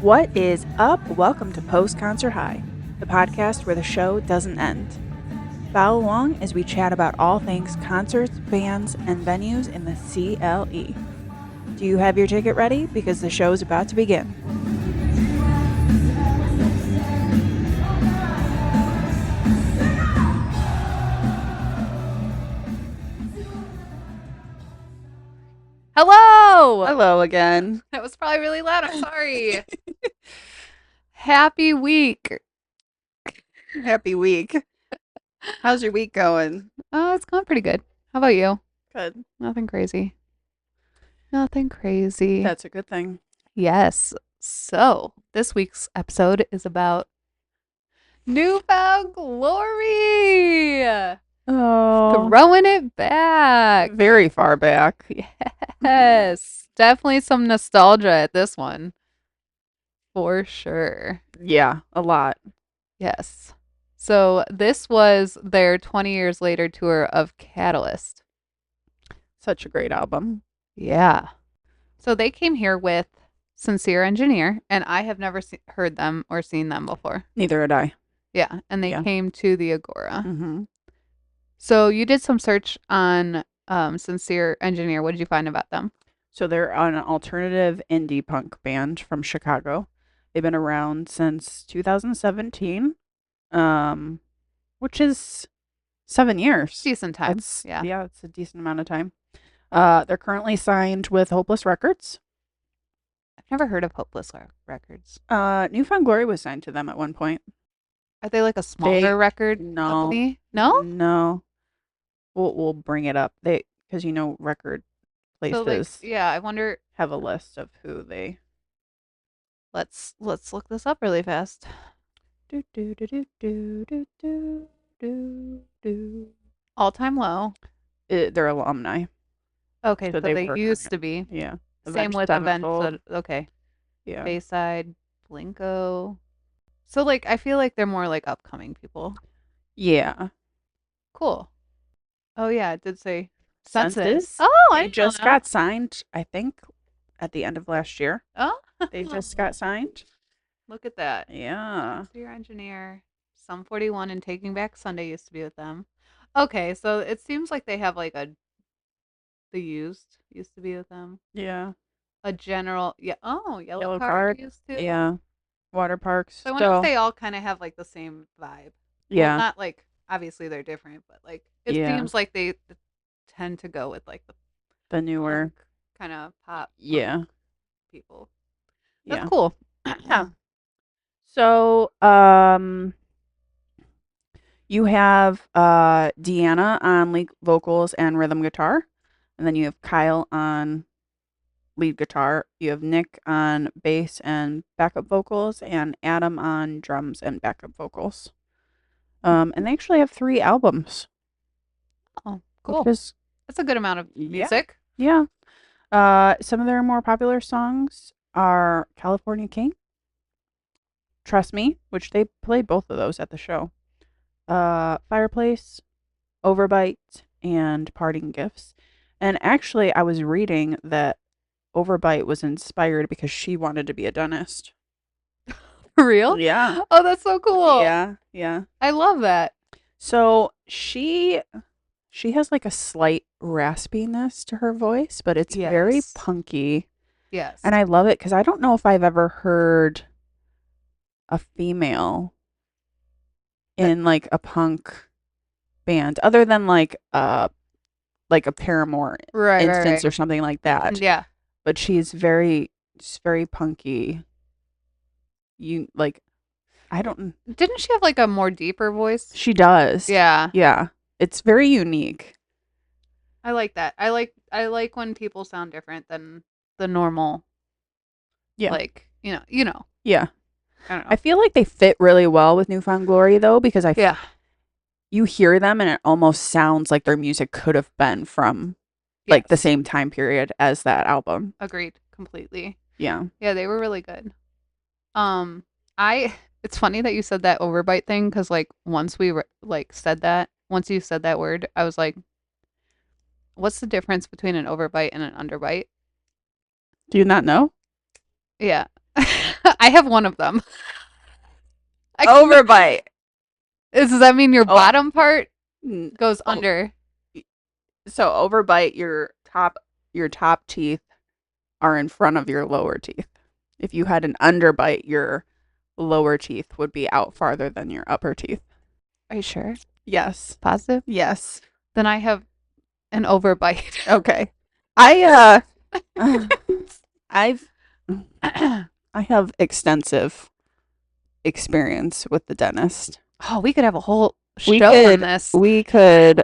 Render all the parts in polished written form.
What is up? Welcome to Post Concert High, the podcast where the show doesn't end. Follow along as we chat about all things concerts, bands, and venues in the CLE. Do you have your ticket ready? Because the show is about to begin. Hello! Hello again. That was probably really loud. I'm sorry. Happy week. Happy week. How's your week going? It's going pretty good. How about you? Good. Nothing crazy. Nothing crazy. That's a good thing. Yes. So, this week's episode is about newfound glory. Oh, Throwing it back. very far back. Yes. Definitely some nostalgia at this one. For sure. Yeah, a lot. Yes. So this was their 20 years later tour of Catalyst. Such a great album. Yeah. So they came here with Sincere Engineer, and I have never heard them or seen them before. Neither had I. Yeah. And they came to the Agora. Mm-hmm. So you did some search on Sincere Engineer. What did you find about them? So they're an alternative indie punk band from Chicago. They've been around since 2017, which is 7 years. Decent time. Yeah, it's a decent amount of time. They're currently signed with Hopeless Records. I've never heard of Hopeless Records. Newfound Glory was signed to them at one point. Are they like a smaller record company? No? No. We'll bring it up. Because record places So I wonder. have a list of who they. Let's look this up really fast. Do do do do do do do do do. All Time Low. They're alumni. Okay, so they were used to be. Yeah. Same with Avenged Sevenfold. okay. Yeah. Bayside, Blinko. So I feel like they're more like upcoming people. Yeah. Cool. Oh yeah, it did say Census. Oh, They just got signed, I think, at the end of last year. Oh, They just got signed. look at that. Yeah. Your Engineer, Sum 41, and Taking Back Sunday used to be with them. Okay, so it seems like they have The Used used to be with them. Yeah. A general, Yellow Yellow Card Card. used to. Yeah. Water Parks. So I wonder if they all kind of have the same vibe. Yeah. Well, not obviously they're different, but it seems like they tend to go with the newer kind of pop. People. That's cool. Yeah. So, you have Deanna on lead vocals and rhythm guitar, and then you have Kyle on lead guitar. You have Nick on bass and backup vocals, and Adam on drums and backup vocals. And they actually have 3 albums. Oh, cool. That's a good amount of music. Yeah. Some of their more popular songs are California King, Trust Me, which they played both of those at the show, Fireplace, Overbite, and Parting Gifts. And actually, I was reading that Overbite was inspired because she wanted to be a dentist. For real? Yeah. Oh, that's so cool. Yeah. I love that. So she has a slight raspiness to her voice, but it's very punky. Yes. And I love it because I don't know if I've ever heard a female in a punk band other than a Paramore instance or something like that. Yeah. But she's very punky. I don't. Didn't she have a more deeper voice? She does. Yeah. Yeah. It's very unique. I like that. I like when people sound different than the normal. Yeah. Yeah. I don't know. I feel like they fit really well with Newfound Glory though, because you hear them and it almost sounds like their music could have been from the same time period as that album. Agreed completely. Yeah. Yeah, they were really good. It's funny that you said that overbite thing because once we said that, once you said that word, I was like, what's the difference between an overbite and an underbite? Do you not know? Yeah. I have one of them. I can, Overbite. does that mean your Oh, bottom part goes oh, under? so overbite your top teeth are in front of your lower teeth. If you had an underbite, your lower teeth would be out farther than your upper teeth. Are you sure? Yes. Positive? Yes. Then I have an overbite. Okay. I I've I have extensive experience with the dentist. Oh, we could have a whole We show on could this. we could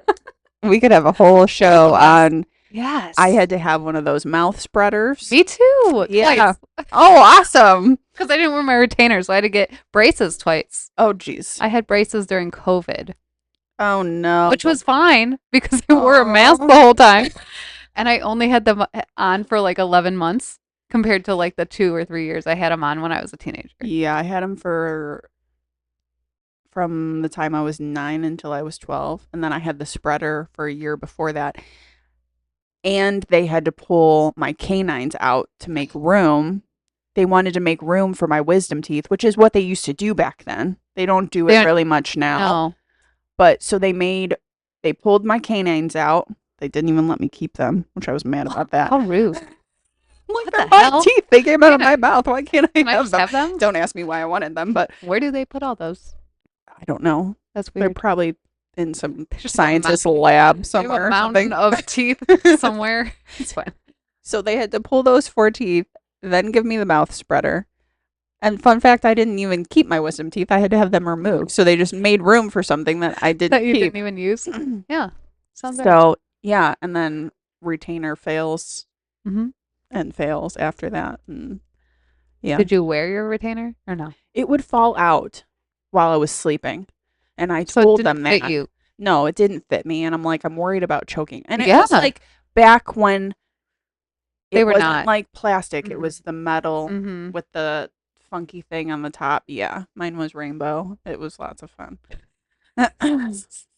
we could have a whole Both show of us. on I Yes. had to have one of those mouth spreaders. Me too. Yeah. Twice. Oh, awesome. Because I didn't wear my retainer, so I had to get braces twice. Oh, jeez. I had braces during COVID, Oh no. which was fine because I wore a mask the Oh. whole time. And I only had them on for like 11 months compared to like the 2 or 3 years I had them on when I was a teenager. Yeah, I had them for from the time I was 9 until I was 12, and then I had the spreader for a year before that. And they had to pull my canines out to make room. They wanted to make room for my wisdom teeth, which is what they used to do back then. They don't do They it don't, really much now. no. But so they pulled my canines out. They didn't even let me keep them, which I was mad about that. How rude. Like, What they're the my hell? teeth. They came out of Yeah. my mouth. Why can't I Can I have just them? have them? Don't ask me why I wanted them, but Where do they put all those? I don't know. That's They're weird. probably in some There's a scientist lab They have somewhere a or mountain something. of teeth somewhere. It's fine. So they had to pull those 4 teeth, then give me the mouth spreader. And fun fact, I didn't even keep my wisdom teeth. I had to have them removed. So they just made room for something that I didn't That you keep. didn't even use. Yeah. Sounds right. So yeah, and then retainer fails Mm-hmm. and fails after that. And yeah. Did you wear your retainer or no? It would fall out while I was sleeping. And I So it told didn't them fit that. you. No, it didn't fit me. And I'm like, I'm worried about choking. And it Yeah. was like back when They it were wasn't not. like plastic, it Mhm. was the metal Mm-hmm. with the funky thing on the top. Yeah, mine was rainbow. It was lots of fun.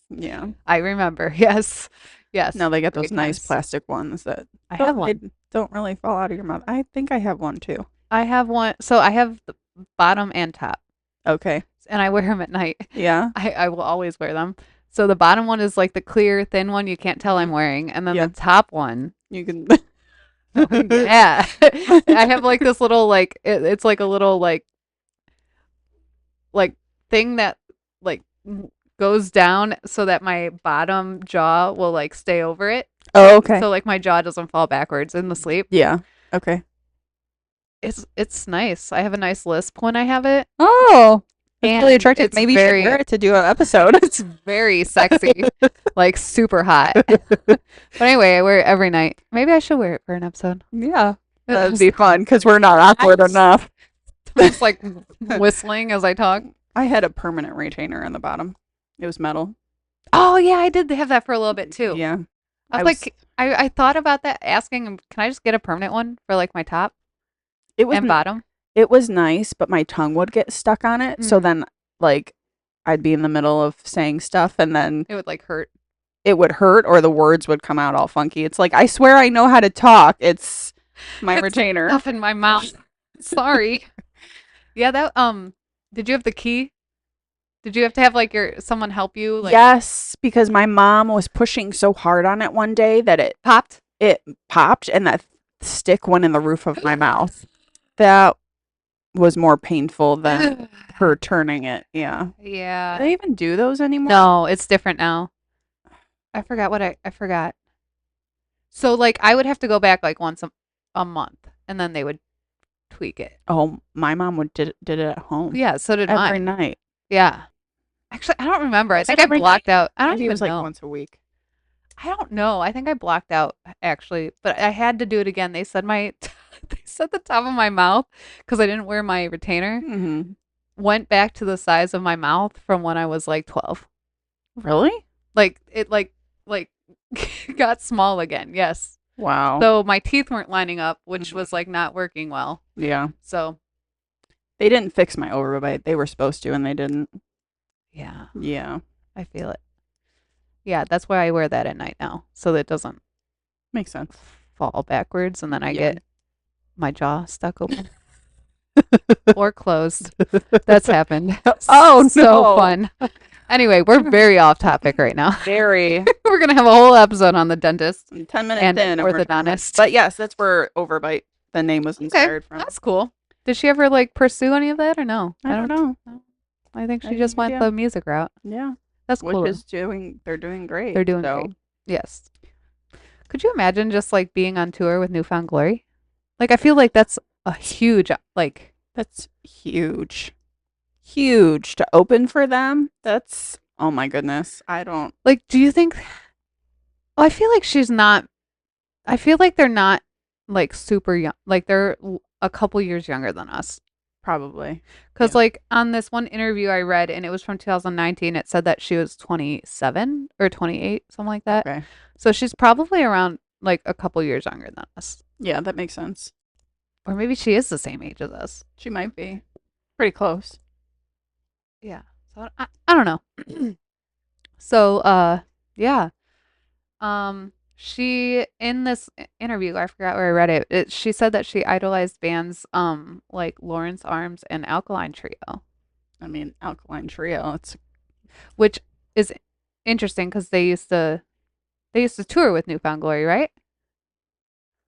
Yeah. I remember. Yes. Yes. Now they get those Great nice times. plastic ones that I have they one. don't really fall out of your mouth. I think I have one too. I have one. So I have the bottom and top, Okay. and I wear them at night. Yeah. I will always wear them. So the bottom one is like the clear, thin one you can't tell I'm wearing, and then Yeah. the top one. You can. Yeah, I have like this little it's like a little like thing that like goes down so that my bottom jaw will like stay over it. Oh, okay. So like my jaw doesn't fall backwards in the sleep. Yeah. Okay. It's nice. I have a nice lisp when I have it. Oh, it's And really attractive. it's Maybe you very should wear it to do an episode. it's very sexy. Like super hot. But anyway, I wear it every night. Maybe I should wear it for an episode. Yeah. That'd be fun because we're not awkward enough. Just like whistling as I talk. I had a permanent retainer on the bottom. It was metal. Oh yeah, I did have that for a little bit too. Yeah. I was like, I thought about that, asking him, can I just get a permanent one for like my top it was and bottom? it was nice, but my tongue would get stuck on it. So Mm. then like I'd be in the middle of saying stuff and then It would like hurt. it would hurt or the words would come out all funky. It's like I swear I know how to talk. It's my It's retainer. stuff in my mouth. Sorry. Yeah, that did you have the key? Did you have to have like your someone help you? Like Yes, because my mom was pushing so hard on it one day that popped? it popped and that stick went in the roof of my mouth. That was more painful than her turning it. Yeah. Do Yeah. they even do those anymore? No, it's different now. I forgot what I forgot. So like I would have to go back like once a month and then they would tweak it. Oh, my mom did it at home Yeah, so did every mine. night. Yeah. Actually, I don't remember. I Was think it I every blocked night? out. I don't Maybe it even was like know. once a week. I don't know. I think I blocked out actually, but I had to do it again. They said they said the top of my mouth because I didn't wear my retainer Mm-hmm. went back to the size of my mouth from when I was like 12. Really? Like it like got small again. Yes. Wow. So my teeth weren't lining up, which Mhm. was like not working well. Yeah. So They didn't fix my overbite. They were supposed to, and they didn't. yeah, Yeah. I feel it. Yeah, that's why I wear that at night now, so that it doesn't Makes sense. fall backwards and then I Yeah. get my jaw stuck open. or closed. That's happened. Oh So no. fun. Anyway, we're very off topic right now. Very. We're gonna have a whole episode on the dentist 10 minutes and in and we're talking about, orthodontist. but yes, that's where Overbite the name was Okay, inspired from. that's cool. Did she ever like pursue any of that or no? I don't know. I think I she have just no went idea. the music route. Yeah. That's Which cool. is doing, they're doing great. They're doing So great. Yes. Could you imagine just like being on tour with Newfound Glory? Like I feel like that's a huge like that's huge. Huge to open for them. That's, oh my goodness. I don't, like do you think well, I feel like she's not I feel like they're not like super young. Like they're a couple years younger than us. probably. Cuz Yeah. like on this one interview I read and it was from 2019, it said that she was 27 or 28, something like that. Okay. So she's probably around like a couple years younger than us. Yeah, that makes sense. Or maybe she is the same age as us. She might be pretty close. Yeah. So I don't know. So yeah. She in this interview, I forgot where I read it. She said that she idolized bands like Lawrence Arms and Alkaline Trio, I mean, Alkaline Trio. It's which is interesting because they used to tour with Newfound Glory, right?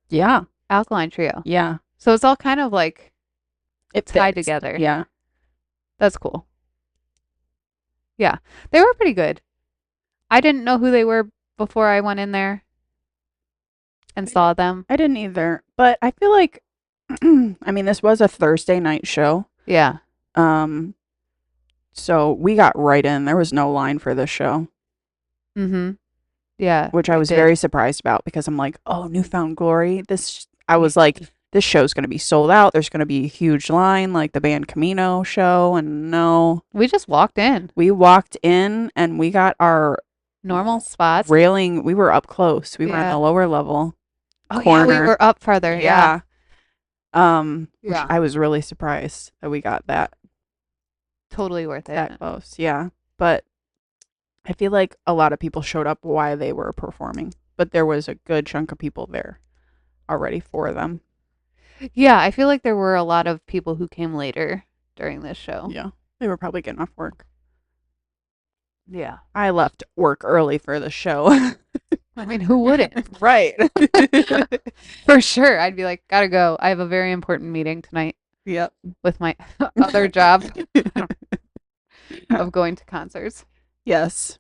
yeah, Alkaline Trio. yeah. So it's all kind of like It tied fits. together. Yeah. That's cool. Yeah. They were pretty good. I didn't know who they were before I went in there and saw them. I didn't either, but I feel like, I mean, this was a Thursday night show. Yeah. Um, so we got right in. There was no line for this show, Mm-hmm. Yeah. which I We was did. very surprised about because I'm like, oh, Newfound Glory. I was like, this show's going to be sold out. There's going to be a huge line like the band Camino show. And no, We just walked in. we walked in and we got our Normal spots. railing. We were up close. We were in Yeah. the lower level Oh yeah, we corner. were up farther. Yeah. Which Yeah. I was really surprised that we got Totally worth it. that close. Yeah. But I feel like a lot of people showed up while they were performing, but there was a good chunk of people there already for them. Yeah, I feel like there were a lot of people who came later during this show. Yeah. They were probably getting off work. Yeah. I left work early for the show. I mean, who wouldn't? Right. For sure. I'd be like, gotta go. I have a very important meeting tonight Yep. with my other job of going to concerts. Yes.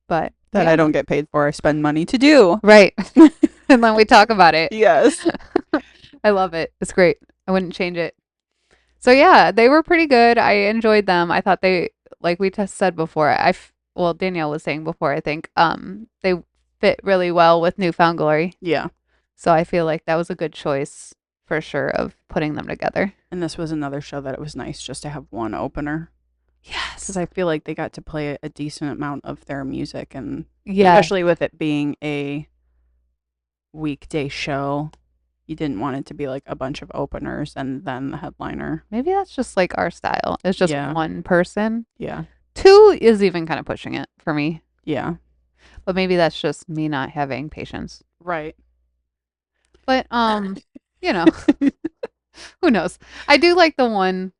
But That yeah. I don't get paid for. I spend money to do. Right. And then we talk about it. Yes. I love it. It's great. I wouldn't change it. So yeah, they were pretty good. I enjoyed them. I thought they, like we just said before, well, Danielle was saying before, I think, they fit really well with Newfound Glory. Yeah. So I feel like that was a good choice for sure of putting them together. And this was another show that it was nice just to have one opener. Yes. Because I feel like they got to play a decent amount of their music, and Yeah. especially with it being a weekday show, you didn't want it to be like a bunch of openers and then the headliner. Maybe that's just like our style. It's just Yeah. one person. Yeah. Two is even kind of pushing it for me. Yeah. But maybe that's just me not having patience. Right. But you know, who knows? I do like the one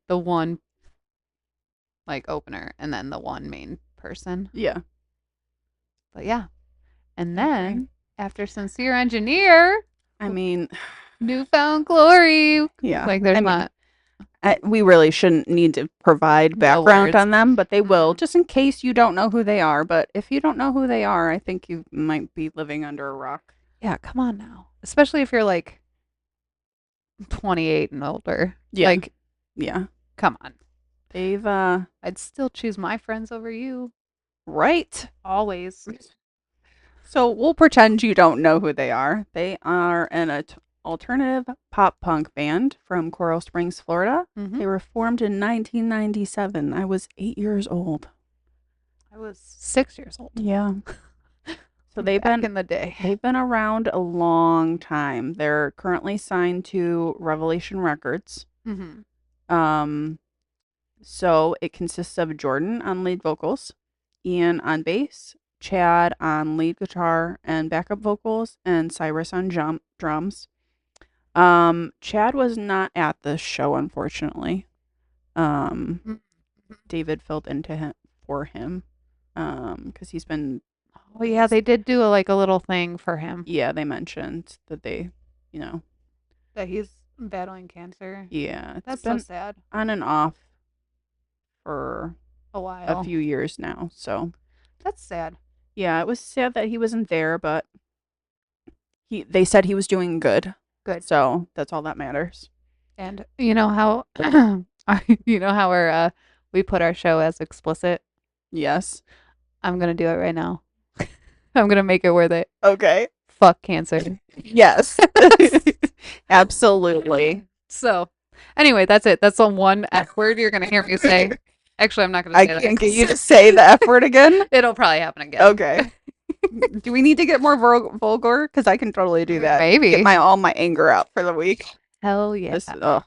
like opener and then the one main person. Yeah. But yeah. And I agree. then after Sincere Engineer, I mean, Newfound Glory. yeah. Like there's I mean, not we really shouldn't need to provide background words. on them, but they will, Mhm. just in case you don't know who they are. But if you don't know who they are, I think you might be living under a rock. Yeah, come on now. Especially if you're like 28 and older. Yeah. Like, Yeah. come on. They've, I'd still choose my friends over you. right. Always. So we'll pretend you don't know who they are. They are an alternative pop punk band from Coral Springs, Florida. Mhm. They were formed in 1997. I was 8 years old. I was 6 years old. Yeah. So Back in the day. they've been around a long time. They're currently signed to Revelation Records. Mm-hmm. So it consists of Jordan on lead vocals, Ian on bass, Chad on lead guitar and backup vocals, and Cyrus on drums. Chad was not at the show, unfortunately. Um, Mhm. David filled into him for him. Because he's been, Oh yeah, they did do like a little thing for him yeah, they mentioned that they, you know, that he's battling cancer. yeah, it's That's so been sad. on and off for A a while. few years now. So That's sad. yeah, it was sad that he wasn't there, but they said he was doing good. Good. So that's all that matters. And you know how you know how we put our show as explicit? Yes. I'm gonna do it right now. I'm gonna make it worth it. Okay. Fuck cancer. Yes. Absolutely. So, anyway, that's it. That's the one F word you're gonna hear me say. Actually, I'm not gonna I say can't get that. you to say the F word again. It'll probably happen again. Okay. Do we need to get more vulgar? Because I can totally do that. Maybe. Get all my anger out for the week. Hell yeah. This, ugh.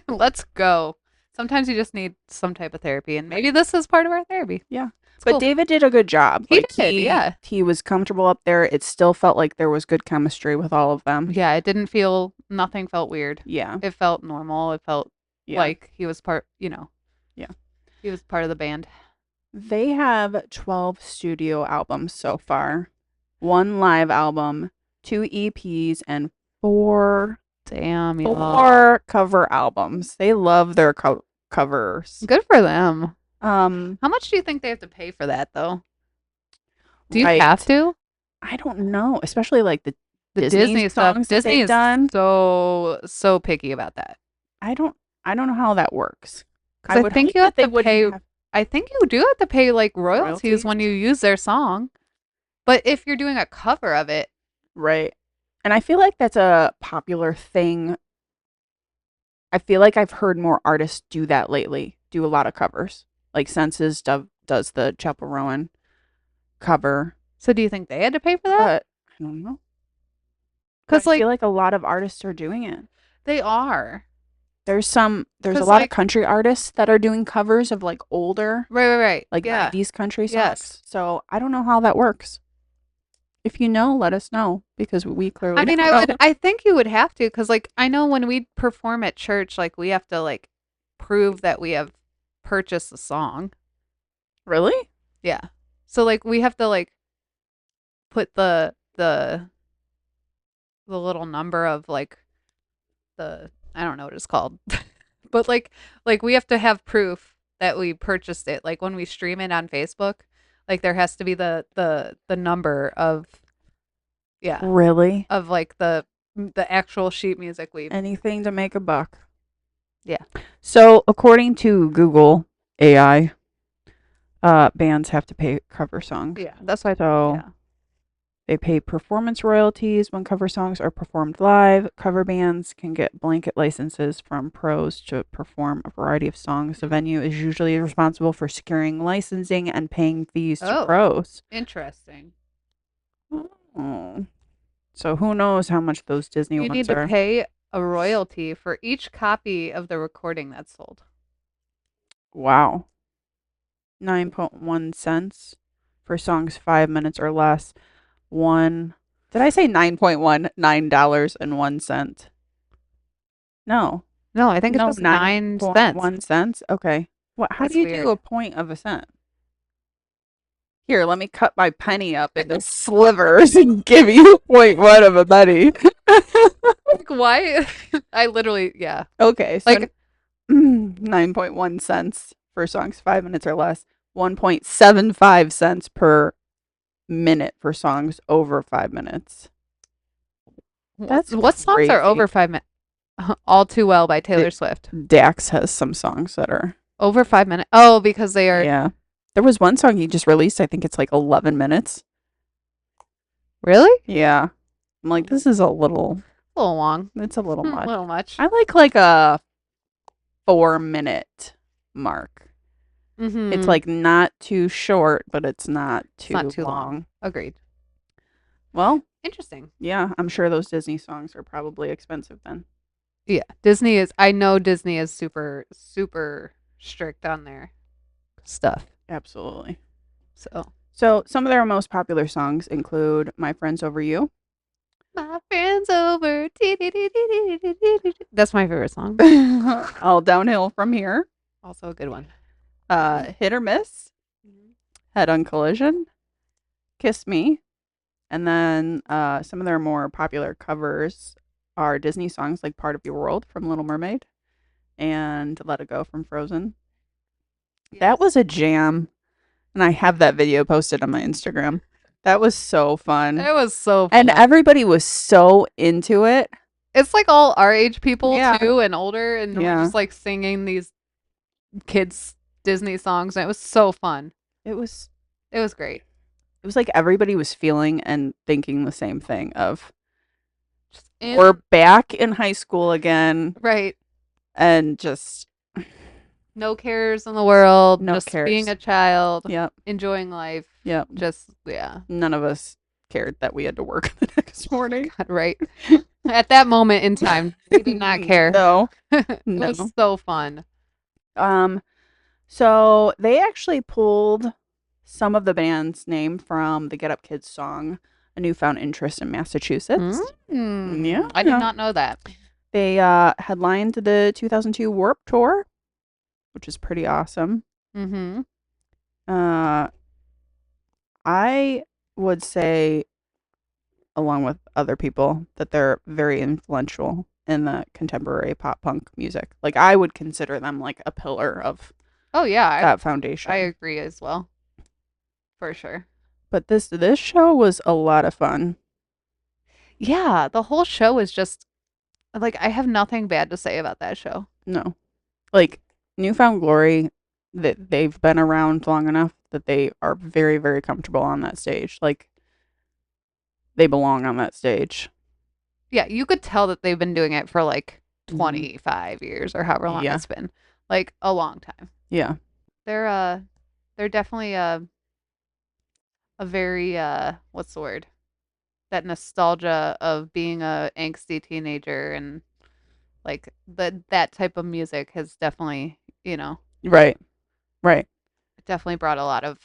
Let's go. Sometimes you just need some type of therapy, and maybe this is part of our therapy. Yeah. It's But cool. David did a good job. He did, yeah. He was comfortable up there. It still felt like there was good chemistry with all of them. Yeah, it didn't feel, nothing felt weird. Yeah. It felt normal. It felt Yeah. like he was part, Yeah. he was part of the band. They have 12 studio albums so far, 1 live album, 2 EPs, and 4 Damn, y'all. 4 cover albums. They love their covers. Good for them. How How much do you think they have to pay for that, though? Do you right. have to? I don't know, especially like the The Disney stuff. songs that Disney they've is done. so picky about that. I don't know how that works. Because I would think hope you have that they to wouldn't pay. have I think you do have to pay like royalties royalties. when you use their song. But if you're doing a cover of it, Right. And I feel like that's a popular thing. I feel like I've heard more artists do that lately. Do a lot of covers. Like Senses does the Chapel Rowan cover. so do you think they had to pay for that? But I don't know. Because I like feel like a lot of artists are doing it. they are. There's a 'Cause, lot of like- country artists that are doing covers of like older, Right. like Yeah. 90s country songs. Yes. So I don't know how that works. If you know, let us know because we clearly I mean, don't know. I think you would have to, because like I know when we perform at church, like we have to like prove that we have purchased the song. Really? Yeah. So like we have to like put the little number of like the, I don't know what it's called. But like we have to have proof that we purchased it. Like when we stream it on Facebook, like there has to be the number of, yeah, Really? of like the actual sheet music we, Anything to make a buck. yeah. So according to Google AI, bands have to pay cover songs. Yeah, that's why. So Yeah. they pay performance royalties when cover songs are performed live. Cover bands can get blanket licenses from pros to perform a variety of songs. The venue is usually responsible for securing licensing and paying fees to Oh. pros. Interesting. Oh. So who knows how much those Disney You ones need to are. pay a royalty for each copy of the recording that's sold. Wow. 9.1 cents for songs 5 minutes or less. Did I say 9.1? $9.01. No. No, I think it's No, just 9 cents. 1 cents. Okay. What? How That's do you weird. do a point of a cent? Here, let me cut my penny up into slivers and give you 0.1 of a penny. Like, why? I literally, yeah. Okay, so Like, 9.1 cents for songs 5 minutes or less. 1.75 cents per minute for songs over 5 minutes. That's what songs are crazy. over 5 minutes? All Too Well by Taylor Swift. Dax has some songs that are Over 5 minutes. Oh, because they are. yeah. There was one song he just released. I think it's like 11 minutes. Really? Yeah. I'm like, this is a little. A little long. It's a little A much. little much. I like a 4 minute mark. Mm-hmm. It's like not too short, but it's not too, long. Agreed. Well, Interesting. yeah, I'm sure those Disney songs are probably expensive then. Yeah, Disney is. I know Disney is super, super strict on their stuff. Absolutely. So So some of their most popular songs include "My Friends Over You," My friend's over. That's my favorite song. All downhill from here. Also a good one. Hit or miss, head on collision, kiss me, and then some of their more popular covers are Disney songs like Part of Your World from Little Mermaid and Let It Go from Frozen. That was a jam. And I have that video posted on my Instagram. That was so fun. It was so fun. And everybody was so into it. It's like all our age people Yeah. too and older, and we're Yeah. just like singing these kids Disney songs, and it was so fun. It was Great. it was like everybody was feeling and thinking the same thing of Just we're back in high school again. right. And just No cares in the world. No just cares. being a child. Yep. Enjoying life. Yep. Just yeah. None of us cared that we had to work the next morning. God, right. At that moment in time, we did not care. No. It No. was so fun. So they actually pulled some of the band's name from the Get Up Kids song, A Newfound Interest in Massachusetts. Yeah. I did not know that. They headlined the 2002 Warp Tour, which is pretty awesome. Mm-hmm. I would say, along with other people, that they're very influential in the contemporary pop punk music. Like I would consider them like a pillar of Oh yeah, that foundation. I agree as well. For sure. But this show was a lot of fun. Yeah, the whole show is just like I have nothing bad to say about that show. No. Like Newfound Glory, that they've been around long enough that they are very, very comfortable on that stage. Like they belong on that stage. Yeah, you could tell that they've been doing it for like 25 years or however long it's been. Like a long time. Yeah. They're definitely a very what's the word? That nostalgia of being a angsty teenager and like that type of music has definitely, Right. definitely brought a lot of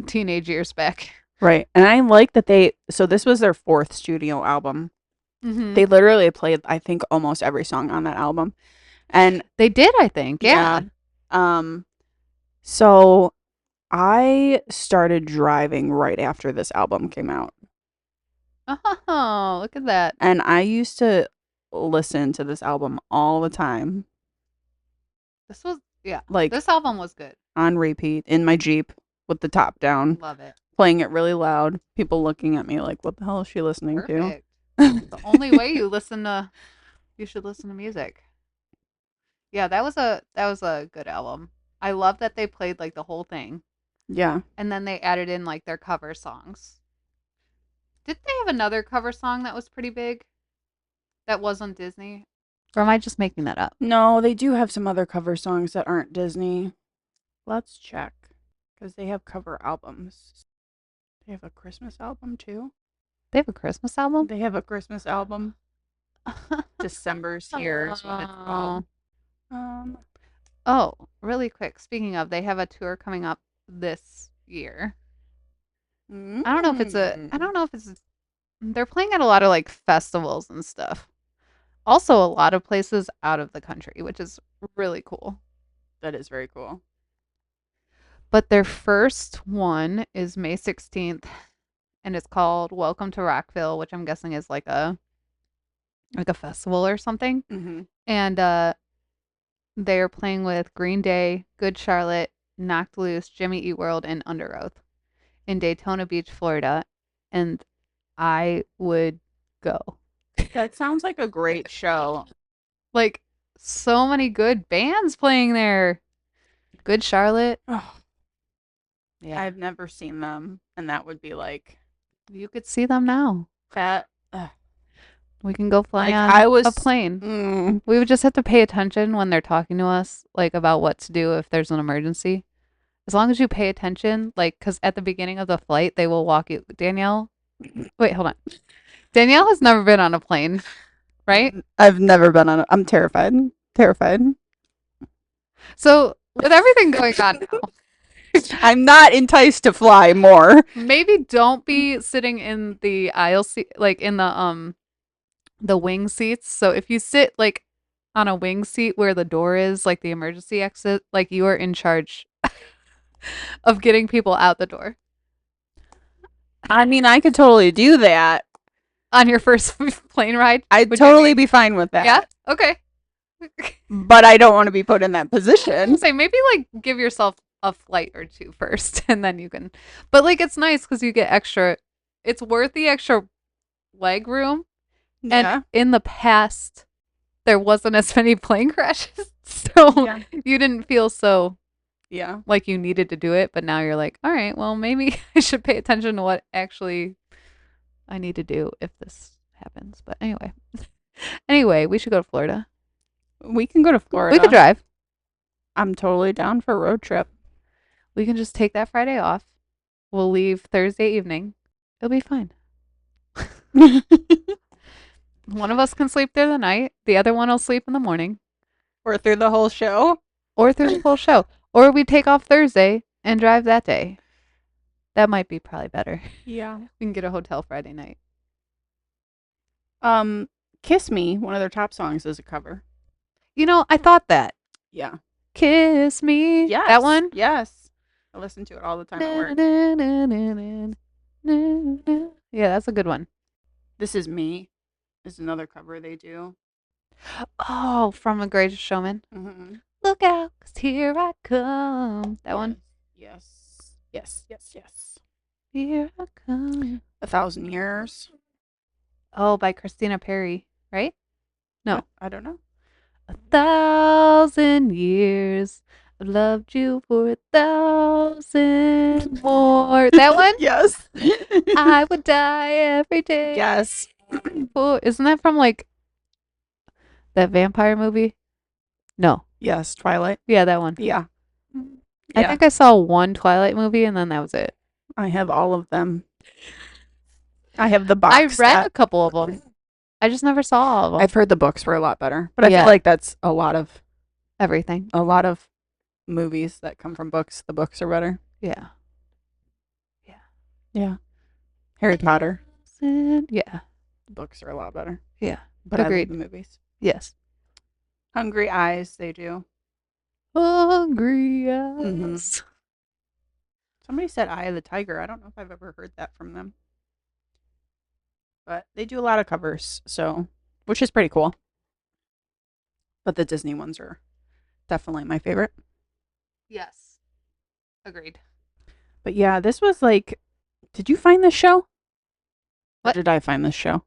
teenage years back. Right. And I like that so this was their fourth studio album. Mm-hmm. They literally played, I think, almost every song on that album. And they did, I think. Yeah. So I started driving right after this album came out. Oh, look at that. And I used to listen to this album all the time. This was, yeah. Like this album was good. On repeat in my Jeep with the top down. Love it. Playing it really loud. People looking at me like, what the hell is she listening to? The only way you should listen to music. Yeah, that was a good album. I love that they played like the whole thing. Yeah. And then they added in like their cover songs. Did they have another cover song that was pretty big? That wasn't Disney? Or am I just making that up? No, they do have some other cover songs that aren't Disney. Let's check. Because they have cover albums. They have a Christmas album too. They have a Christmas album? They have a Christmas album. December's Here is what it's called. Oh, really quick. Speaking of, they have a tour coming up this year. I don't know if it's they're playing at a lot of like festivals and stuff. Also a lot of places out of the country, which is really cool. That is very cool. But their first one is May 16th and it's called Welcome to Rockville, which I'm guessing is like a festival or something. Mm-hmm. And they're playing with Green Day, Good Charlotte, Knocked Loose, Jimmy Eat World, and Under Oath in Daytona Beach, Florida. And I would go. That sounds like a great show. Like so many good bands playing there. Good Charlotte. Oh. Yeah. I've never seen them, and that would be like you could see them now. That we can go fly on a plane. We would just have to pay attention when they're talking to us, like about what to do if there's an emergency. As long as you pay attention, like, because at the beginning of the flight, they will walk you. Danielle, wait, hold on. Danielle has never been on a plane, right? I've never been on I'm terrified. Terrified. So, with everything going on now, I'm not enticed to fly more. Maybe don't be sitting in the aisle seat, like in the wing seats. So if you sit like on a wing seat where the door is, like the emergency exit, like you are in charge of getting people out the door I mean, I could totally do that. on your first plane ride. I'd Would you totally agree? be fine with Yeah. that. Okay. But I don't want to be put in that position. Say maybe like give yourself a flight or two first, and then you can. But like it's nice because you get extra. It's worth the extra leg room. And Yeah. in the past, there wasn't as many plane crashes, so Yeah. you didn't feel so Yeah. like you needed to do it. But now you're like, all right, well maybe I should pay attention to what actually I need to do if this happens. But anyway, we should go to Florida. We can go to Florida. We could drive. I'm totally down for a road trip. We can just take that Friday off. We'll leave Thursday evening. It'll be fine. One of us can sleep through the night. The other one will sleep in the morning. Or through the whole show. Or through the whole show. Or we take off Thursday and drive that day. That might be probably better. Yeah. We can get a hotel Friday night. Kiss Me, one of their top songs, is a cover. You know, I thought that. Yeah. Kiss me. Yes. That one? Yes. I listen to it all the time at work. Yeah, that's a good one. This Is Me is another cover they do. Oh, from The Greatest Showman. Mm-hmm. Look out, 'cause here I come. That one? Yes. Yes. Yes. Yes. Here I come. 1,000 Years. Oh, by Christina Perri, right? No. I don't know. 1,000 years. I've loved you for 1,000 more. That one? Yes. I would die every day. Yes. Isn't that from like that vampire movie? No. Yes. Twilight. Yeah, that one. Yeah. I think I saw one Twilight movie and then that was it. I have all of them. I have the box. I read a couple of them. I just never saw all of them. I've heard the books were a lot better, but I Yeah. feel like that's a lot of Everything. movies that come from books. The books are better. Yeah. Yeah. Harry Potter. Yeah. The books are a lot better. Yeah. But I love Agreed. the movies. Yes. Hungry Eyes, they do. Hungry eyes. Mhm. Somebody said Eye of the Tiger. I don't know if I've ever heard that from them. But they do a lot of covers, so which is pretty cool. But the Disney ones are definitely my favorite. Yes. Agreed. But yeah, this was like, did you find this show? What? Or did I find this show?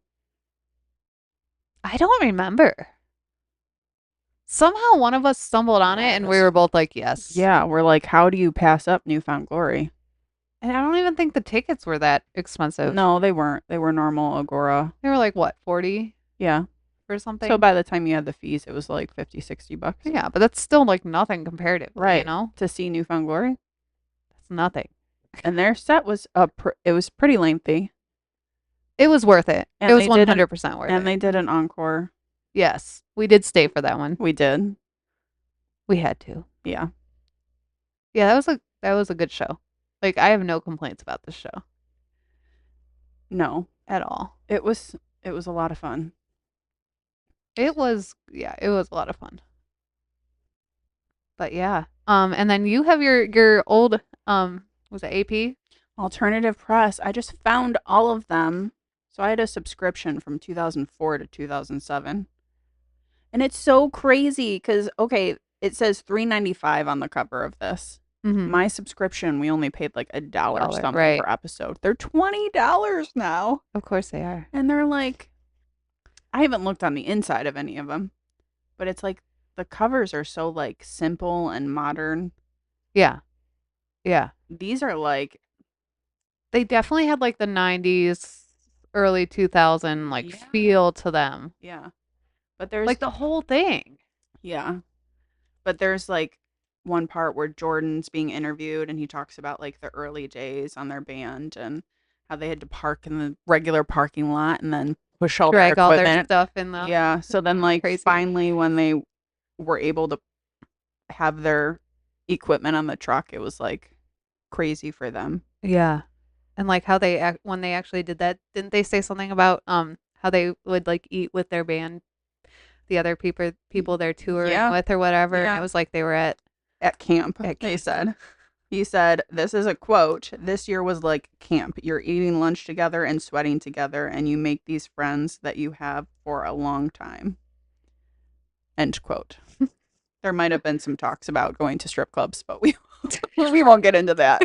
I don't remember. Somehow one of us stumbled on it and we were both like, yes. Yeah, we're like, how do you pass up Newfound Glory? And I don't even think the tickets were that expensive. No, they weren't. They were normal Agora. They were like, what, 40 Yeah. or something? So by the time you had the fees, it was like 50, 60 bucks. Yeah, but that's still like nothing comparatively, Right. you know? To see Newfound Glory. That's nothing. And their set was it was pretty lengthy. It was worth it. And it was they did 100% worth it. And they did an encore. Yes. We did stay for that one. We did. We had to. Yeah. Yeah, that was a good show. Like I have no complaints about this show No. at all. It was a lot of fun. It was a lot of fun. But yeah. And then you have your old was it AP? Alternative Press. I just found all of them. So I had a subscription from 2004 to 2007. And it's so crazy cuz okay, it says $3.95 on the cover of this. Mm-hmm. My subscription, we only paid like $1 something right. per episode. They're $20 now. Of course they are. And they're like, I haven't looked on the inside of any of them, but it's like the covers are so like simple and modern. Yeah. Yeah. These are like, they definitely had like the 90s, early 2000 like feel to them. Yeah. But there's like the whole thing. Yeah. But there's like one part where Jordan's being interviewed and he talks about like the early days on their band and how they had to park in the regular parking lot and then push all drag their all equipment. their stuff in the Yeah. So then like crazy. Finally when they were able to have their equipment on the truck, it was like crazy for them. Yeah. And like how they when they actually did that, didn't they say something about how they would like eat with their band, the other people they're touring Yeah. with or whatever, and it Yeah. was like they were at At camp, they camp. said. He said, this is a quote. This year was like camp. You're eating lunch together and sweating together, and you make these friends that you have for a long time. End quote. There might have been some talks about going to strip clubs, but we won't get into that.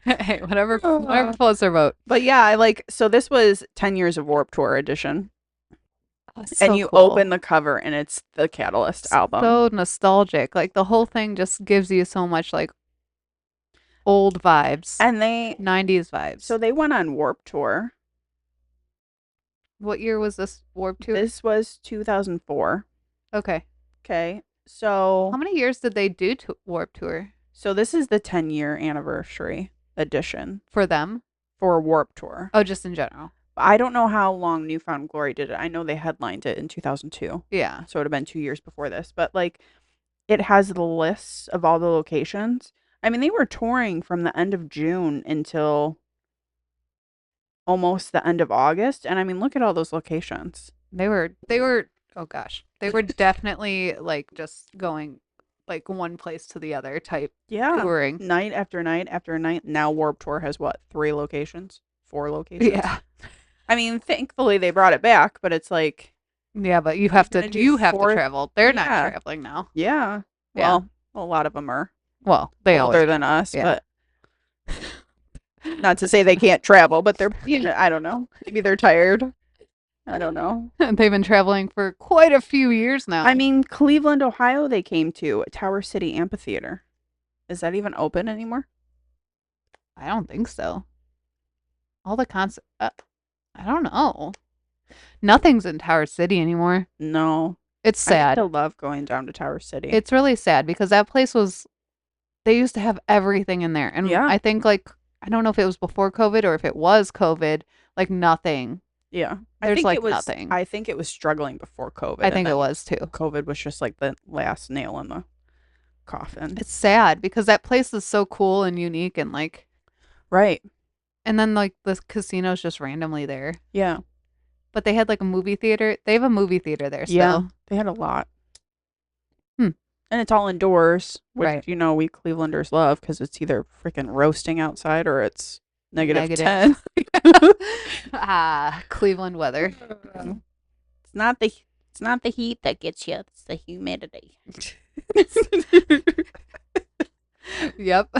Hey, whatever floats their boat. But yeah, I like, so this was 10 years of Warped Tour edition. Oh, And so you cool. open the cover and it's the Catalyst album. So nostalgic. Like the whole thing just gives you so much like old vibes. And they 90s vibes. So they went on Warped Tour. What year was this Warped Tour? This was 2004. Okay. Okay. So how many years did they do to Warped Tour? So this is the 10-year anniversary edition for them for Warped Tour. Oh, just in general. I don't know how long New Found Glory did it. I know they headlined it in 2002. Yeah. So it would have been 2 years before this. But like, it has the lists of all the locations. I mean, they were touring from the end of June until almost the end of August. And I mean, look at all those locations. They were, oh gosh, they were definitely like just going like one place to the other type touring. Night after night after night. Now Warped Tour has what, 3 locations? 4 locations? Yeah. I mean, thankfully they brought it back, but it's like, yeah, but you have to travel. They're not traveling now. Yeah. Well, a lot of them are. Well, they older than us, but not to say they can't travel, but they're, I don't know. Maybe they're tired. I don't know. They've been traveling for quite a few years now. I mean, Cleveland, Ohio, they came to Tower City Amphitheater. Is that even open anymore? I don't think so. All the concerts, I don't know. Nothing's in Tower City anymore. No. It's sad. I still love going down to Tower City. It's really sad because that place was, they used to have everything in there. And I think like, I don't know if it was before COVID or if it was COVID, like nothing. Yeah. There's like nothing. I think it was struggling before COVID. I think it was too. COVID was just like the last nail in the coffin. It's sad because that place is so cool and unique and like. Right. And then like the casino's just randomly there. Yeah. But they had like a movie theater. They have a movie theater there still. Yeah. They had a lot. And it's all indoors, which, we Clevelanders love because it's either freaking roasting outside or it's negative 10. Cleveland weather. It's not the heat that gets you. It's the humidity. Yep.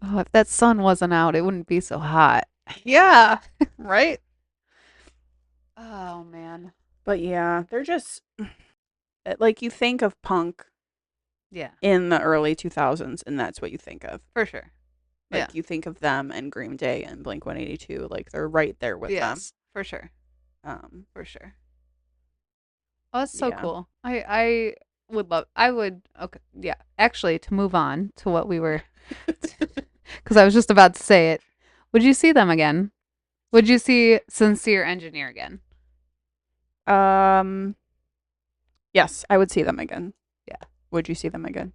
Oh, if that sun wasn't out, it wouldn't be so hot. Yeah. Right? Oh, man. But yeah, they're just, like, you think of punk in the early 2000s, and that's what you think of. For sure. Like, you think of them and Green Day and Blink-182. Like, they're right there with them. For sure. For sure. Oh, that's so cool. I would, okay, yeah. Actually, to move on to what we were, because I was just about to say it. Would you see them again? Would you see Sincere Engineer again? Yes, I would see them again. Yeah. Would you see them again?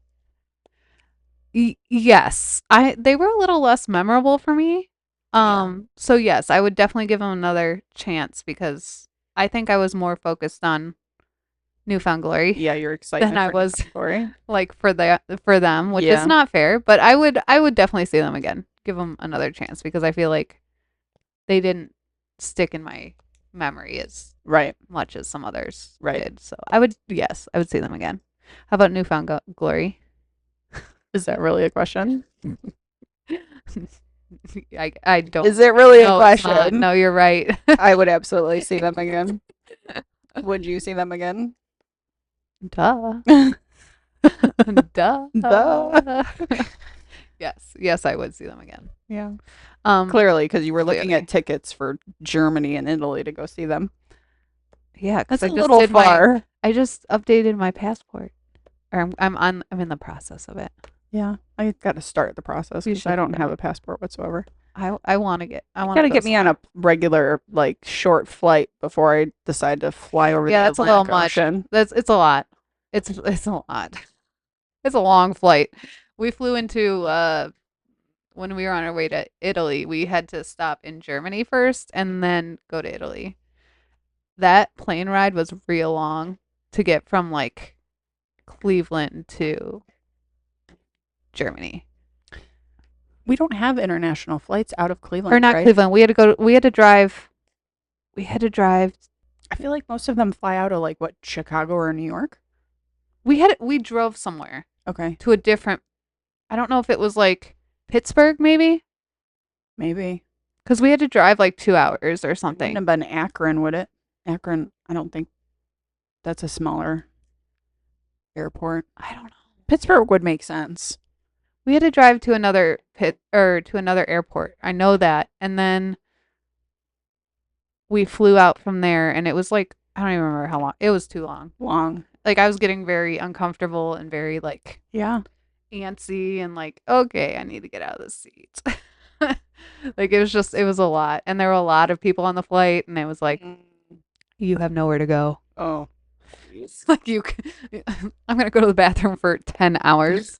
Yes. They were a little less memorable for me. So yes, I would definitely give them another chance because I think I was more focused on New Found Glory. Yeah, you're excited than I was Glory. Like for them, which is not fair, but I would definitely see them again. Give them another chance because I feel like they didn't stick in my memory as much as some others did. So I would see them again. How about New Found Glory? Is that really a question? I don't. Is it really a question? No, you're right. I would absolutely see them again. Would you see them again? Duh. Duh. Yes, I would see them again. Yeah. Clearly, because you were looking at tickets for Germany and Italy to go see them. Yeah, that's a little far. I just updated my passport, or I'm in the process of it. Yeah, I got to start the process because I don't have a passport whatsoever. I want to get. I got to get me on a regular, like, short flight before I decide to fly over. Yeah, the that's a little much. Ocean. It's a lot. It's a lot. It's a long flight. We flew into when we were on our way to Italy, we had to stop in Germany first and then go to Italy. That plane ride was real long to get from like Cleveland to Germany. We don't have international flights out of Or Cleveland, not right? Cleveland. We had to drive I feel like most of them fly out of like what, Chicago or New York? we drove somewhere Okay, to a different, I don't know if it was like Pittsburgh maybe, maybe. cuz we had to drive like 2 hours or It wouldn't something. have been Akron, would it? Akron, I don't think that's a smaller airport. I don't know. Pittsburgh would make sense. We had to drive to another to another airport. I know that. And then we flew out from there and it was like I don't even remember how long. It was too long. Long. Like I was getting very uncomfortable and very like Yeah. antsy and like, okay, I need to get out of this seat. Like it was a lot. And there were a lot of people on the flight and it was like, you have nowhere to go. Oh. Like I'm gonna go to the bathroom for 10 hours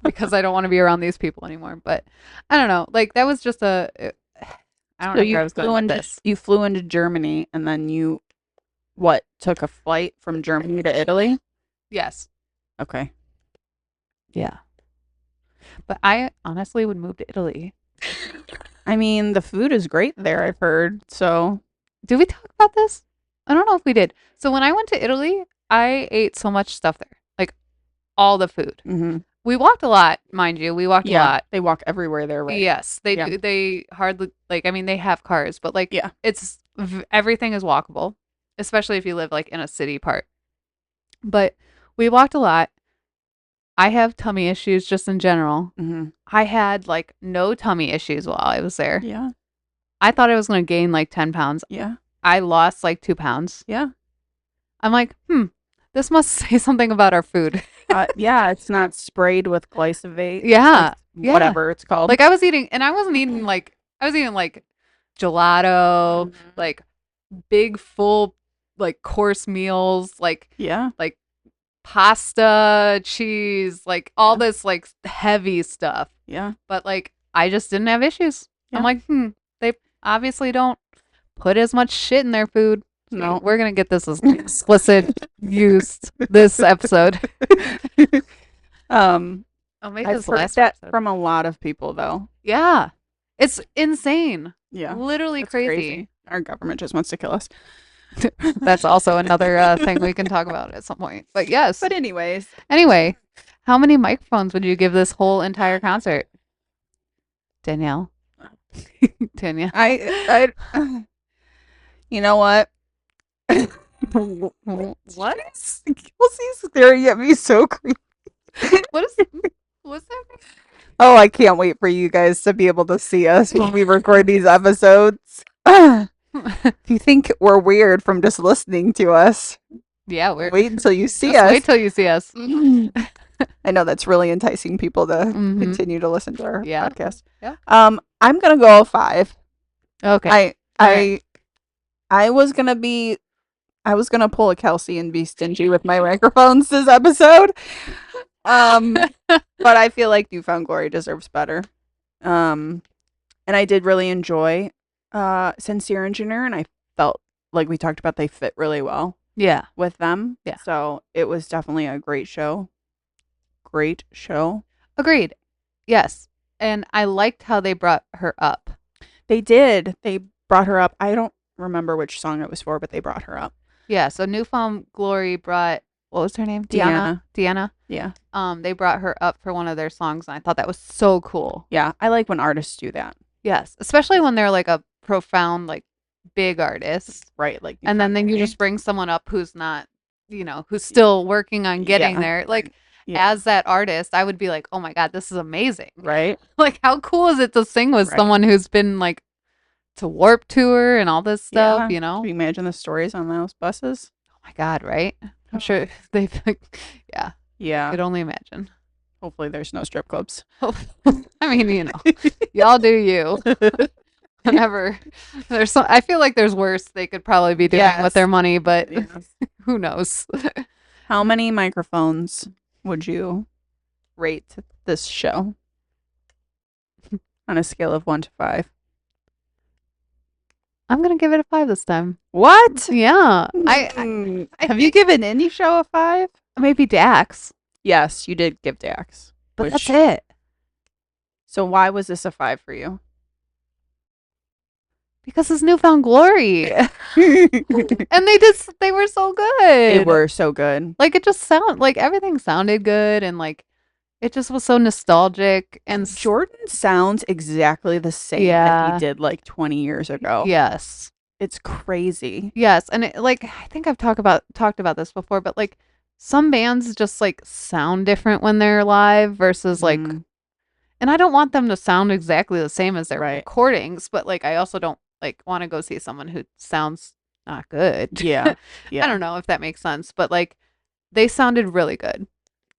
because I don't want to be around these people anymore. But I don't know. Like that was just I don't So know where I was going with this. you flew into Germany and then you what, took a flight from Germany to Italy? Yes. Okay. Yeah. But I honestly would move to Italy. I mean, the food is great there, I've heard. So, Did we talk about this? I don't know if we did. So when I went to Italy, I ate so much stuff there. Like all the food. mhm. We walked a lot, mind you. We walked a Yeah, lot. they walk everywhere there, right? Yes, they Yeah. do. They hardly like. I mean, they have cars, but like, Yeah. everything is walkable, especially if you live like in a city part. But we walked a lot. I have tummy issues just in general. Mm-hmm. I had like no tummy issues while I was there. Yeah. I thought I was going to gain like 10 pounds. Yeah. I lost like 2 pounds. Yeah. I'm like, this must say something about our food. Yeah, it's not sprayed with glyphosate. Yeah. Like, whatever it's called. Like I was eating, and I wasn't eating like, I was eating like gelato, Mhm. like big full like course meals, like Yeah. pasta, cheese, like all Yeah. this like heavy stuff. Yeah. But like I just didn't have issues. Yeah. I'm like, they obviously don't put as much shit in their food. No. We're gonna get this as explicit used this episode. I'll make I've this heard last that episode. from a lot of people though. Yeah. It's insane. Yeah. Literally That's crazy. Our government just wants to kill us. That's also another thing we can talk about at some point. But yes. But anyways, Anyway, how many microphones would you give this whole entire concert? Danielle. Danielle. I you know what? What? Kelsey's staring at me so creepy. What's that? Oh, I can't wait for you guys to be able to see us when we record these episodes. If you think we're weird from just listening to us, Yeah, we're wait until you see just us. wait till you see us. I know that's really enticing people to Mhm. continue to listen to our Yeah. podcast. Yeah. I'm gonna go 5. Okay. I was gonna pull a Kelsey and be stingy with my microphones this episode. But I feel like New Found Glory deserves better. And I did really enjoy Sincere Engineer, and I felt like we talked about they fit really well Yeah. with them. Yeah. So it was definitely a great show. Great show. Agreed. Yes. And I liked how they brought her up. They did. They brought her up. I don't remember which song it was for, but they brought her up. Yeah. So Newfound Glory brought, what was her name? Deanna. Deanna. Yeah. They brought her up for one of their songs, and I thought that was so cool. Yeah. I like when artists do that. Yes. Especially when they're like a profound, like big artist. Right. Like, And then you just bring someone up who's not, who's still working on getting Yeah. there. Like, Yeah. as that artist, I would be like, oh my God, this is amazing. Right. Like, how cool is it to sing with Right. someone who's been like to Warp Tour and all this stuff, Yeah. Can you imagine the stories on those buses? Oh my God, right? I'm sure they've, yeah, Yeah. could only imagine. Hopefully there's no strip clubs. I mean, y'all do you. Whenever there's some, I feel like there's worse they could probably be doing with Yes. their money, but Yes. who knows? How many microphones would you rate this show on a scale of 1 to 5? I'm gonna give it a 5 this time. What? Yeah, I Have you given any show a 5? maybe Dax, Yes, you did give Dax. but that's it. So why was this a 5 for you? Because his newfound glory, and they were so good. They were so good. Like it just like everything sounded good, and like it just was so nostalgic. And Jordan sounds exactly the same that he did like 20 years ago. Yes, it's crazy. Yes, and like I think I've talked about this before, but like some bands just like sound different when they're live versus like, and I don't want them to sound exactly the same as their recordings, but like I also don't like want to go see someone who sounds not good. Yeah. I don't know if that makes sense, but like they sounded really good.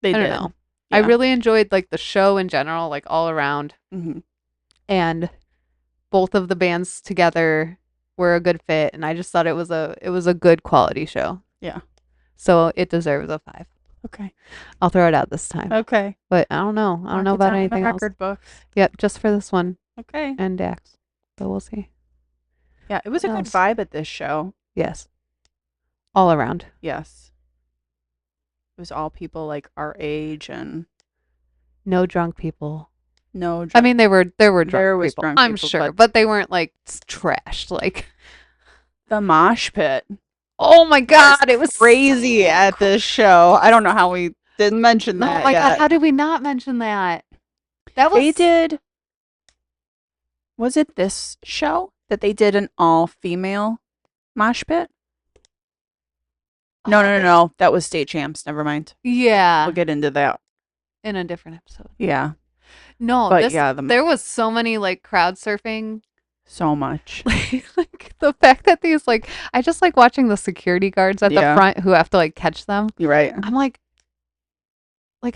They I did. don't know. Yeah. I really enjoyed like the show in general, like all around. And both of the bands together were a good fit, and I just thought it was a good quality show. Yeah. So it deserves a 5. Okay. I'll throw it out this time. Okay. But I don't know. I don't know about anything else. Record books. Yep, just for this one. Okay. And Dax. So we'll see. Yeah, it was a good vibe at this show. Yes. All around. Yes. It was all people like our age and no drunk people. No drunk. I mean there were drunk people. Drunk I'm people, sure, but they weren't like trashed like the mosh pit. Oh my god, it was crazy at this show. I don't know how we didn't mention that. Oh my god, how did we not mention that? That was They did. Was it this show that they did an all-female mosh pit? No. That was State Champs. Never mind. Yeah. We'll get into that in a different episode. Yeah. No, but there was so many like crowd surfing. So much. Like the fact that these like I just like watching the security guards at the front who have to like catch them. You're right. I'm like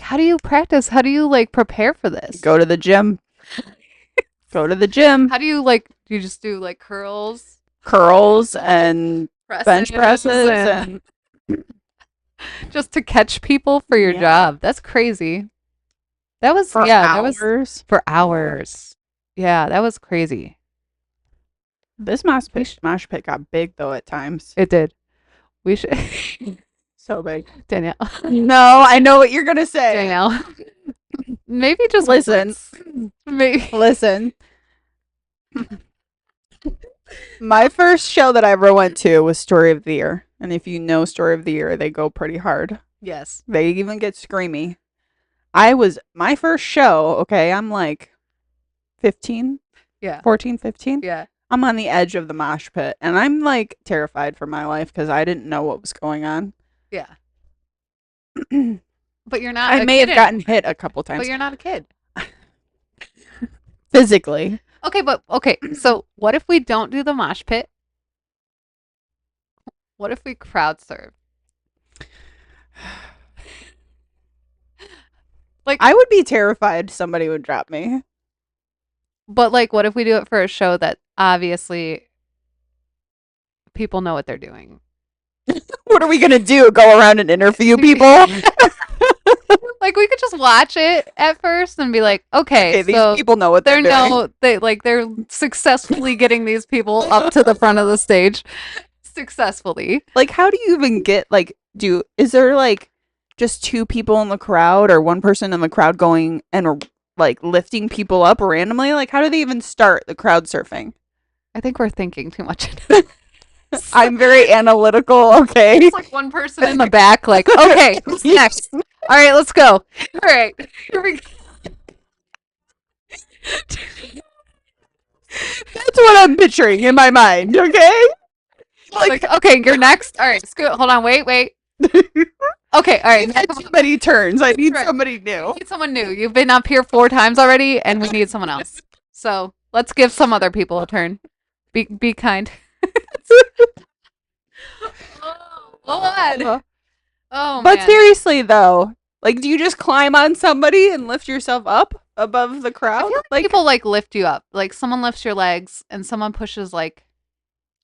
how do you practice? How do you like prepare for this? Go to the gym. Go to the gym. How do you like do you just do like curls and bench presses and just to catch people for your job? That's crazy. That was for hours. That was for hours. Yeah, that was crazy. This mosh pit got big though at times. It did. We should so big. Danielle. No, I know what you're gonna say. Danielle. Maybe just listen. Maybe listen. My first show that I ever went to was Story of the Year. And if you know Story of the Year, they go pretty hard. Yes. They even get screamy. My first show, okay, I'm like 15? Yeah. 14, 15? Yeah. I'm on the edge of the mosh pit. And I'm like terrified for my life because I didn't know what was going on. Yeah. But you're not I may have gotten hit a couple times. But you're not a kid. Physically. Okay, so what if we don't do the mosh pit? What if we crowd serve? Like I would be terrified somebody would drop me. But like what if we do it for a show that obviously people know what they're doing? What are we gonna do? Go around and interview people? Like we could just watch it at first and be like, okay, these so people know what they're doing. They're successfully getting these people up to the front of the stage. Successfully. Like how do you even get is there like just 2 people in the crowd or 1 person in the crowd going and like lifting people up randomly? Like how do they even start the crowd surfing? I think we're thinking too much. I'm very analytical, okay? It's like 1 person in the back like, okay, who's next? All right, let's go. All right, here we go. That's what I'm picturing in my mind, okay? Like okay, you're next. All right, scoot. Hold on, wait. Okay, all right. Had too many turns. I need somebody new. We need someone new. You've been up here 4 times already, and we need someone else. So let's give some other people a turn. Be kind. Oh, but seriously though, like, do you just climb on somebody and lift yourself up above the crowd? I feel like people like lift you up. Like someone lifts your legs, and someone pushes like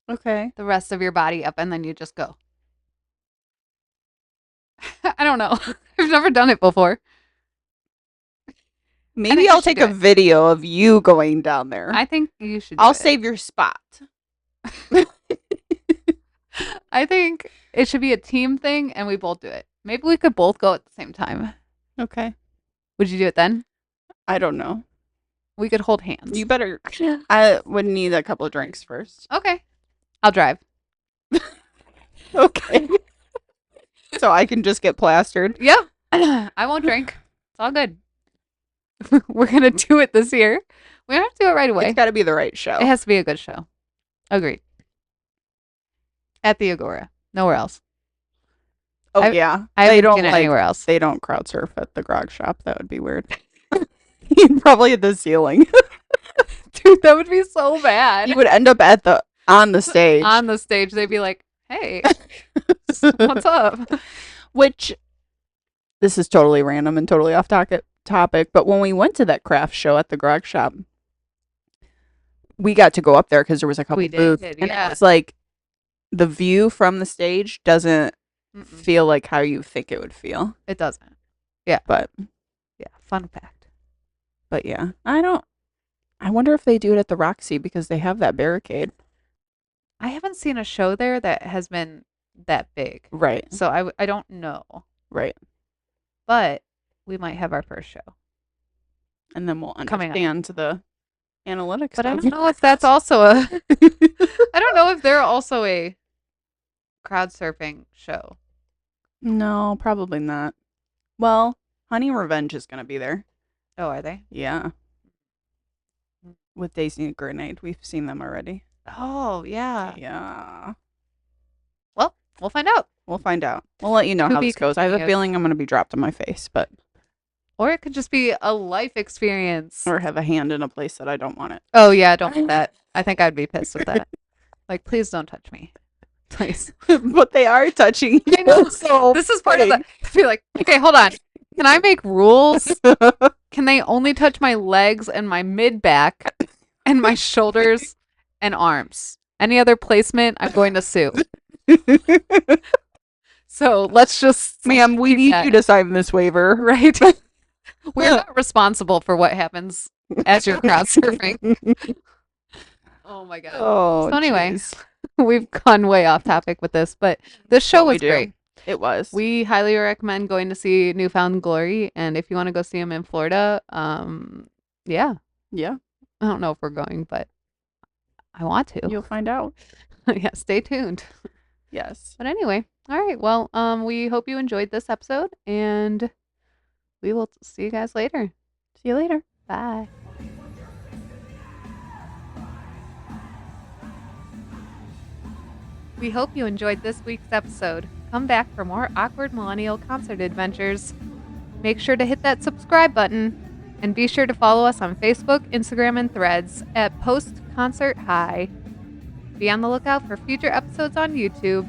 the rest of your body up, and then you just go. I don't know. I've never done it before. Maybe you I'll should take do a it. video of you going down there. I think you should do I'll it. save your spot. I think it should be a team thing and we both do it. Maybe we could both go at the same time. Okay. Would you do it then? I don't know. We could hold hands. You better. I would need a couple of drinks first. Okay. I'll drive. Okay. So I can just get plastered. Yep. I won't drink. It's all good. We're going to do it this year. We don't have to do it right away. It's got to be the right show. It has to be a good show. Agreed. At the Agora. Nowhere else. Oh, I yeah. I They haven't don't seen it like. anywhere else. They don't crowd surf at the grog shop. That would be weird. You'd probably hit the ceiling. Dude, that would be so bad. You would end up on the stage. On the stage, they'd be like, hey, what's up? Which, this is totally random and totally off topic, but when we went to that craft show at the grog shop, we got to go up there because there was a couple We did, booths. And yeah. it was like, the view from the stage doesn't Mm-mm. feel like how you think it would feel. It doesn't. But Yeah, fun fact. yeah, I wonder if they do it at the Roxy because they have that barricade. I haven't seen a show there that has been that big. Right. So I don't know. Right. But we might have our first show. And then we'll Coming up. understand the analytics. But I stuff. don't know if that's also a I don't know if they're also a crowd surfing show. No, probably not. Well, Honey Revenge is going to be there. Oh, are they? Yeah. With Daisy and Grenade. We've seen them already. Oh, yeah. Yeah. Well, we'll find out. We'll find out. We'll let you know To how be this goes. I have a continued. feeling I'm going to be dropped on my face, but Or it could just be a life experience. or have a hand in a place that I don't want it. Oh, yeah, don't do that. I think I'd be pissed with that. Like, please don't touch me. Please. But they are touching you. I know. So This is part of the. I feel like, okay, hold on. Can I make rules? Can they only touch my legs and my mid back and my shoulders and arms? Any other placement, I'm going to sue. So let's just. Ma'am, we need that. you to sign this waiver. Right? We're not responsible for what happens as you're crowd surfing. Oh my God. Oh, So anyway, jeez. we've gone way off topic with this, but this show What we was do. great. It was. We highly recommend going to see Newfound Glory, and if you want to go see them in Florida, yeah, Yeah, I don't know if we're going, but I want to. you'll find out. Yeah, stay tuned. Yes. But anyway, all right. Well, we hope you enjoyed this episode, and we will see you guys later. See you later. Bye. We hope you enjoyed this week's episode. Come back for more awkward millennial concert adventures. Make sure to hit that subscribe button and be sure to follow us on Facebook, Instagram, and Threads at Post Concert High. Be on the lookout for future episodes on YouTube.